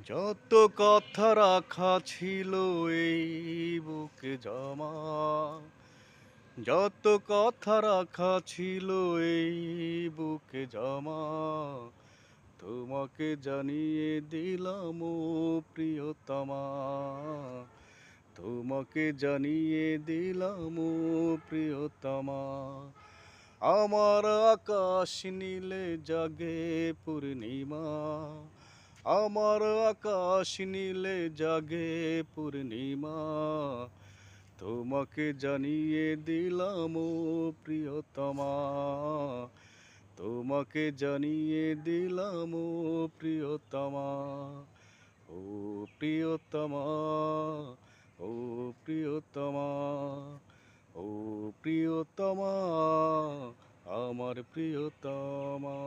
যত কথা রাখা ছিল এই বুকে জমা, যত কথা রাখা ছিল এই বুকে জমা, তোমাকে জানিয়ে দিলাম ও প্রিয়তমা, তোমাকে জানিয়ে দিলাম ও প্রিয়তমা। আমার আকাশ নীলে জাগে পূর্ণিমা, আমার আকাশ নীলে জাগে পূর্ণিমা, তোমাকে জানিয়ে দিলাম ও প্রিয়তমা, তোমাকে জানিয়ে দিলাম ও প্রিয়তমা, ও প্রিয়তমা, ও প্রিয়তমা, ও প্রিয়তমা, আমার প্রিয়তমা।